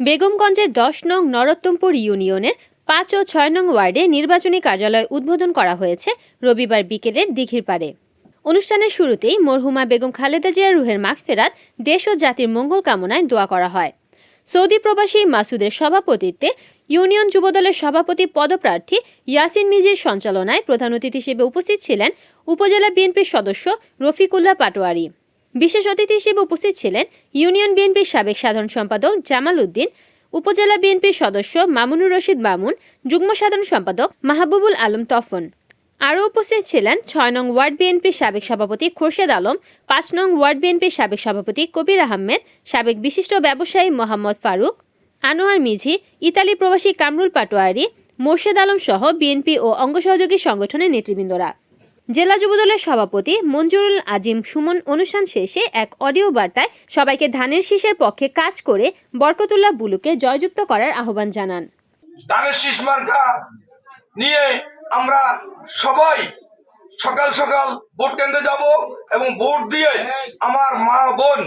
বেগমগঞ্জের ১০ নং নরোত্তমপুর ইউনিয়নের ৫ ও ৬ নং ওয়ার্ডে নির্বাচনী কার্যালয় উদ্বোধন করা হয়েছে রবিবার বিকেলে দিঘির পাড়ে। অনুষ্ঠানের শুরুতেই মরহুমা বেগম খালেদা জিয়ার রুহের মাগফিরাত, দেশ ও জাতির মঙ্গল কামনায় দোয়া করা হয়। সৌদি প্রবাসী মাসুদের সভাপতিত্বে ইউনিয়ন যুবদলের সভাপতি পদপ্রার্থী ইয়াসিন মিজির সঞ্চালনায় প্রধান অতিথি হিসেবে উপস্থিত ছিলেন উপজেলা বিএনপির সদস্য রফিকুল্লাহ পাটোয়ারি। বিশেষ অতিথি হিসেবে উপস্থিত ছিলেন ইউনিয়ন বিএনপির সাবেক সাধারণ সম্পাদক জামাল উদ্দিন, উপজেলা বিএনপির সদস্য মামুনুর রশিদ মামুন, যুগ্ম সাধারণ সম্পাদক মাহবুবুল আলম তফন। আরও উপস্থিত ছিলেন ৬ নং ওয়ার্ড বিএনপির সাবেক সভাপতি খোরশেদ আলম, ৫ নং ওয়ার্ড বিএনপির সাবেক সভাপতি কবির আহমেদ, সাবেক বিশিষ্ট ব্যবসায়ী মোহাম্মদ ফারুক, আনোয়ার মিঝি, ইতালি প্রবাসী কামরুল পাটোয়ারি, মোর্শেদ আলম সহ বিএনপি ও অঙ্গসহযোগী সংগঠনের নেতৃবৃন্দরা। জেলা যুবদলের সভাপতি মঞ্জুরুল আজিম সুমন অনুষ্ঠান শেষে এক অডিও বার্তায় সবাইকে ধানের শীষের পক্ষে কাজ করে বরকতুল্লাহ বুলুকে জয়যুক্ত করার আহ্বান জানান। ধানের শীষ মার্কা নিয়ে আমরা সবাই সকাল সকাল ভোট কেন্দ্রে যাব এবং ভোট দিয়ে আমার মা বোন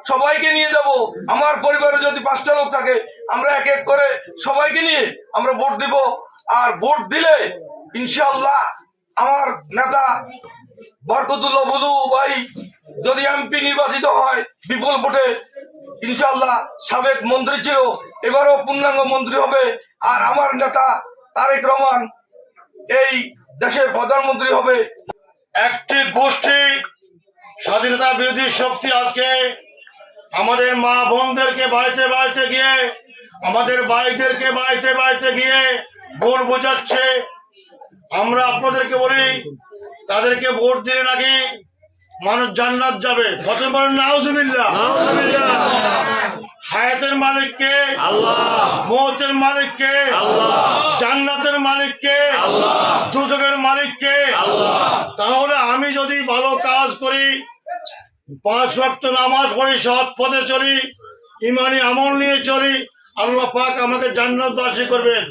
সবাইকে নিয়ে যাব। আমার পরিবারে যদি ৫টা লোক থাকে আমরা এক এক করে সবাইকে নিয়ে আমরা ভোট দিব। আর ভোট দিলে ইনশাআল্লাহ আমার নেতা বরকতুল্লাহ বুলু ভাই যদি এমপি নির্বাচিত হয় বিপুল ভোটে, ইনশাআল্লাহ সাবেক মন্ত্রী ছিল, এবারও পূর্ণাঙ্গ মন্ত্রী হবে। আর আমার নেতা তারেক রহমান এই দেশের প্রধানমন্ত্রী হবে। একটি গোষ্ঠী স্বাধীনতা বিরোধী শক্তি আজকে আমাদের মা বোনদেরকে বাড়িতে বাড়িতে গিয়ে, আমাদের ভাইদেরকে বাড়িতে বাড়িতে গিয়ে ভোট বোঝাচ্ছে। আমরা আপনাদেরকে বলি, তাদেরকে ভোট দিলে নাকি মানুষ জান্নাত যাবে। কত বড় নাউজুবিল্লাহ। হায়াতের মালিককে আল্লাহ, মওতের মালিককে আল্লাহ, জান্নাতের মালিককে আল্লাহ, দুজকের মালিককে আল্লাহ। তাহলে আমি যদি ভালো কাজ করি, ৫ ওয়াক্ত নামাজ পড়ি, সৎ পথে চলি, ইমানি আমল নিয়ে চলি, আল্লাহ পাক আমাকে জান্নাতবাসী করবেন।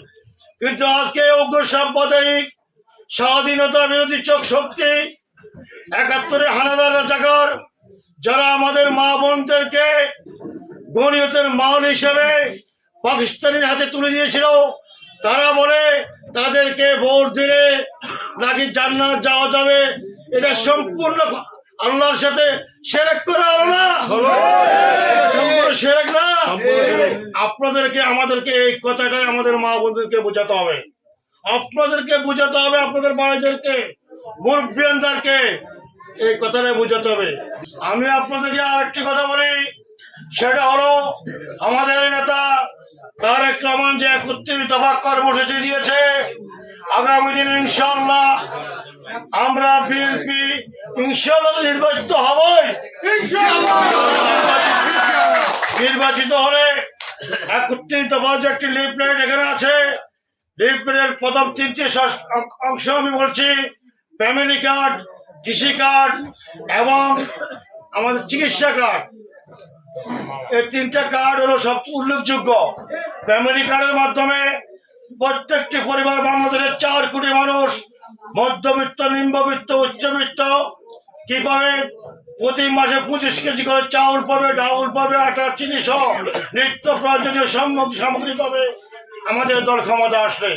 কিন্তু আজকে অজ্ঞ সাম্প্রদায়িক স্বাধীনতা বিরোধী চোখ শক্তি ৭১ হানাদার রাজাকার যারা আমাদের মা বোনদেরকে গনিয়তের মাল হিসেবে পাকিস্তানের হাতে তুলে দিয়েছিল, তারা বলে তাদেরকে ভোট দিলে নাকি জান্নাত যাওয়া যাবে। এটা সম্পূর্ণ আল্লাহর সাথে শিরক করা হলো না? সম্পূর্ণ শিরক না? আপনাদেরকে আমাদেরকে এই কথাটাই আমাদের মা বোনদেরকে বোঝাতে হবে। আপনাদেরকে বোঝাতে হবে, আপনাদের ভাইদেরকে, মুরব্বিয়ানদেরকে এই কথাটা বোঝাতে হবে। আমি আপনাদেরকে আরেকটি কথা বলি, সেটা হলো আমাদের নেতা তারেক রহমান যে ৩১ দফা কর্মসূচি দিয়েছে, আগামী দিনে ইনশাআল্লাহ আমরা বিএনপি ইনশাআল্লাহ নির্বাচিত হবই। নির্বাচিত হলে ৩১ দফা যে একটি লিফলেট এখানে আছে, লিফলেটের প্রথম ৩টি অংশ আমি বলছি, ফ্যামিলি কার্ড, কৃষি কার্ড এবং আমাদের চিকিৎসা কার্ড। এই ৩টা কার্ড হলো সবচেয়ে উল্লেখযোগ্য। ফ্যামিলি কার্ডের মাধ্যমে প্রত্যেকটি পরিবার, বাংলাদেশের ৪ কোটি মানুষ, মধ্যবিত্ত, নিম্নবিত্ত, উচ্চবিত্ত, কিভাবে প্রতি মাসে ২৫ কেজি করে চাউল পাবে, ডাউল পাবে, আটা, চিনি সহ নিত্য প্রয়োজনীয় সামগ্রী পাবে আমাদের দল ক্ষমতা আসলে।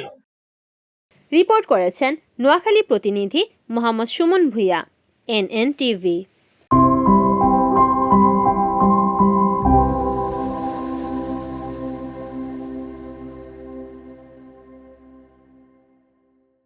রিপোর্ট করেছেন নোয়াখালী প্রতিনিধি মোহাম্মদ সুমন ভুইয়া, NN TV।